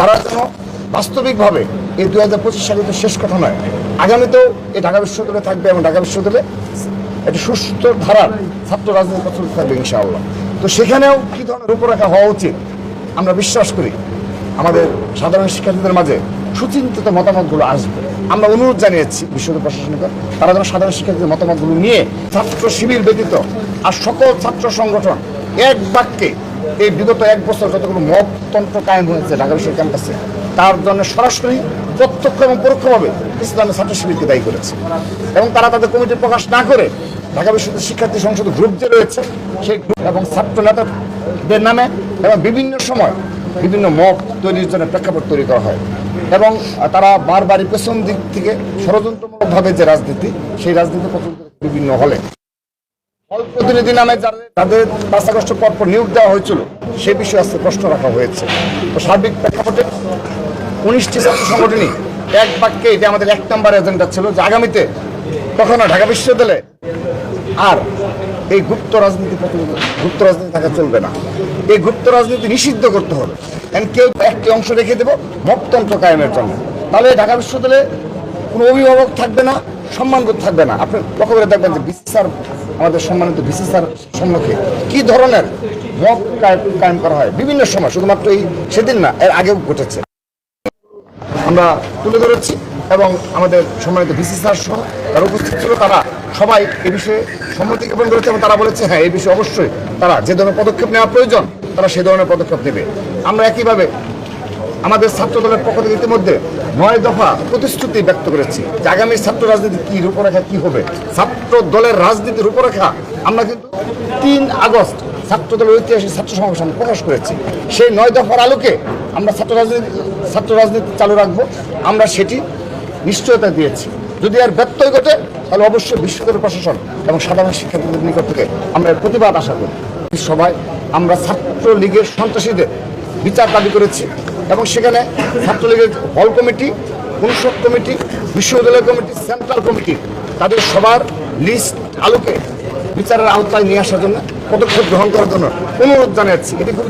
তারা যেন বাস্তবিকভাবে এই 2025 সালে তো শেষ কথা নয়, আগামীতেও এই ঢাকা বিশ্ববিদ্যালয়ে থাকবে এবং ঢাকা বিশ্ববিদ্যালয়ে একটা সুস্থ ধারার ছাত্র রাজনীতি প্রচলিত থাকবে ইনশাআল্লাহ। তো সেখানেও কী ধরনের রূপরেখা হওয়া উচিত আমরা বিশ্বাস করি আমাদের সাধারণ শিক্ষার্থীদের মাঝে সুচিন্তিত মতামতগুলো আসবে। আমরা অনুরোধ জানিয়েছি বিশ্ববিদ্যালয় প্রশাসনকে তারা যেন সাধারণ শিক্ষার্থীদের মতামতগুলো নিয়ে ছাত্র শিবির ব্যতীত আর সকল ছাত্র সংগঠন এক বাক্যে এই বিগত 1 বছর যতগুলো মততন্ত্র কায়েম হয়েছে ঢাকা বিশ্ববিদ্যালয় ক্যাম্পাসে তার জন্য সরাসরি প্রত্যক্ষ এবং পরোক্ষভাবে ইসলামী ছাত্র শিবিরকে দায়ী করেছে এবং তারা তাদের কমিটি প্রকাশ না করে ঢাকা বিশ্ববিদ্যালয় শিক্ষার্থী সংসদ গ্রুপ যে রয়েছে সেই গ্রুপ এবং ছাত্র নেতাদের নামে এবং বিভিন্ন সময় বিভিন্ন মত তৈরির জন্য প্রেক্ষাপট তৈরি করা হয় এবং তারা বারবারই পেছন দিক থেকে ষড়যন্ত্রমূলকভাবে যে রাজনীতি সেই রাজনীতি বিভিন্ন হলে হল প্রতিনিধি নামে তাদের 5 আগস্ট পরপর নিয়োগ দেওয়া হয়েছিল সে বিষয়ে আজকে প্রশ্ন রাখা হয়েছে। তো সার্বিক প্রেক্ষাপটে 19টি ছাত্র সংগঠনই এক বাক্যে এটা আমাদের 1 নম্বর এজেন্ডা ছিল যে আগামীতে কখনো ঢাকা বিশ্ববিদ্যালয়ে আর এই গুপ্ত রাজনীতি থাকা চলবে না। এই গুপ্ত রাজনীতি নিষিদ্ধ করতে হবে। কেউ একটি অংশ রেখে দেব মততন্ত্র কায়েমের জন্য, তাহলে ঢাকা বিশ্ববিদ্যালয়ে কোনো অভিভাবক থাকবে না, সম্মানবোধ থাকবে না। আপনি লক্ষ্য করে দেখবেন যে বিসি স্যার আমাদের সম্মানিত বিসি স্যার সম্মুখে কী ধরনের মত কায়েম করা হয় বিভিন্ন সময়, শুধুমাত্র এই সেদিন না এর আগেও ঘটেছে আমরা তুলে ধরেছি এবং আমাদের সম্মানিত বিসি স্যার সহ তারা উপস্থিত ছিল, তারা সবাই এই বিষয়ে সম্মতি জ্ঞাপন করেছে এবং তারা বলেছে হ্যাঁ এই বিষয়ে অবশ্যই তারা যে ধরনের পদক্ষেপ নেওয়া প্রয়োজন তারা সে ধরনের পদক্ষেপ নেবে। আমরা একইভাবে আমাদের ছাত্র দলের পক্ষ থেকে ইতিমধ্যে 9 দফা প্রতিশ্রুতি ব্যক্ত করেছি যে আগামী ছাত্র রাজনীতি কী রূপরেখা কী হবে, ছাত্র দলের রাজনীতির রূপরেখা আমরা কিন্তু 3 আগস্ট ছাত্র দলের ঐতিহাসিক ছাত্র সমাবেশ প্রকাশ করেছি। সেই 9 দফার আলোকে আমরা ছাত্র রাজনীতি চালু রাখবো, আমরা সেটি নিশ্চয়তা দিয়েছি। যদি আর ব্যত্যয় ঘটে তাহলে অবশ্যই বিশ্ববিদ্যালয় প্রশাসন এবং সাধারণ শিক্ষার্থীদের নিকট থেকে আমরা প্রতিবাদ আশা করি। সবাই আমরা ছাত্র লীগের সন্ত্রাসীদের বিচার দাবি করেছি এবং সেখানে ছাত্রলীগের হল কমিটি, অনুষদ কমিটি, বিশ্ববিদ্যালয় কমিটি, সেন্ট্রাল কমিটি তাদের সবার লিস্ট আলোকে বিচারের আওতায় নিয়ে আসার জন্য পদক্ষেপ গ্রহণ করার জন্য অনুরোধ জানাচ্ছি। এটি খুব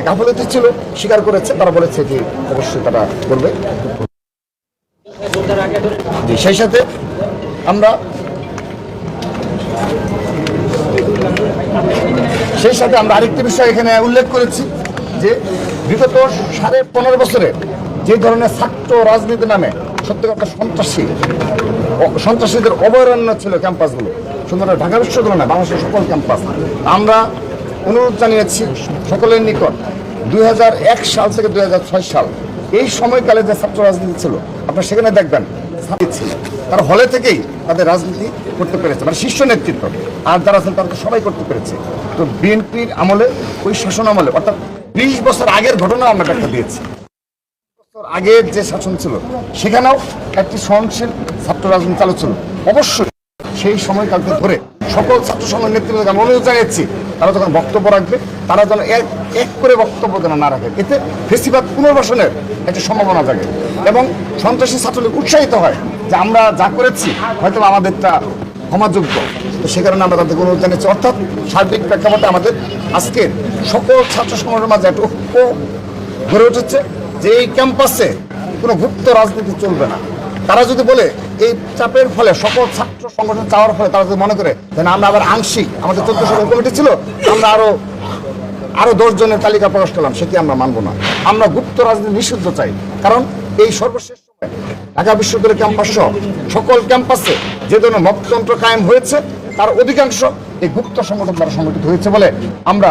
গাফলতি ছিল, স্বীকার করেছে, তারা বলেছে যে অবশ্যই তারা করবে। সেই সাথে আমরা আরেকটি বিষয় এখানে উল্লেখ করেছি যে বিগত 15.5 বছরে যে ধরনের ছাত্র রাজনীতি নামে সত্যিকার সন্ত্রাসীদের অভয়ারণ্য ছিল ক্যাম্পাসগুলো, সুন্দর ঢাকা বিশ্ববিদ্যালয় না বাংলাদেশের সকল ক্যাম্পাস। আমরা অনুরোধ জানিয়েছি সকলের নিকট 2001 সাল থেকে 2006 সাল এই সময়কালে যে ছাত্র রাজনীতি ছিল আপনারা সেখানে দেখবেন তারা হলে থেকেই তাদের রাজনীতি করতে পেরেছে, মানে শীর্ষ নেতৃত্ব, আর যারা আছেন তারা তো সবাই করতে পেরেছে। তো বিএনপির আমলে ওই শাসন আমলে অর্থাৎ 20 বছর আগের ঘটনা আমরা ব্যাখ্যা দিয়েছি। আগের যে শাসন ছিল সেখানেও একটি সহনশীল ছাত্র রাজনীতি চালু ছিল। অবশ্যই সেই সময়কালকে ধরে সকল ছাত্র সংগঠন নেতৃত্বকে আমি অনুরোধ জানিয়েছি তারা যখন বক্তব্য রাখবে তারা যেন এক করে বক্তব্য যেন না রাখে, এতে ফেসিবাদ পুনর্বাসনের একটা সম্ভাবনা জাগে এবং সন্ত্রাসী ছাত্রলীগ উৎসাহিত হয় যে আমরা যা করেছি হয়তো আমাদেরটা ক্ষমাযোগ্য। তো সে কারণে আমরা তাদেরকে অনুরোধ জানিয়েছি। অর্থাৎ সার্বিক প্রেক্ষাপটে আমাদের আজকের সকল ছাত্র সংগঠনের মাঝে একটা ঐক্য গড়ে উঠেছে যে এই ক্যাম্পাসে কোনো গুপ্ত রাজনীতি চলবে না। তারা যদি বলে এই চাপের ফলে সকল ছাত্র সংগঠন চাওয়ার ফলে তারা যদি মনে করে যে আমরা আবার আংশিক আমাদের 14 সদস্য কমিটি ছিল আমরা আরো 10 জনের তালিকা প্রকাশ করলাম, সেটি আমরা মানব না। আমরা গুপ্ত রাজনীতি নিষিদ্ধ চাই, কারণ এই সর্বশেষ সময় ঢাকা বিশ্ববিদ্যালয় ক্যাম্পাস সহ সকল ক্যাম্পাসে যে ধরনের মততন্ত্র কায়েম হয়েছে তার অধিকাংশ এই গুপ্ত সংগঠন দ্বারা সংগঠিত হয়েছে বলে আমরা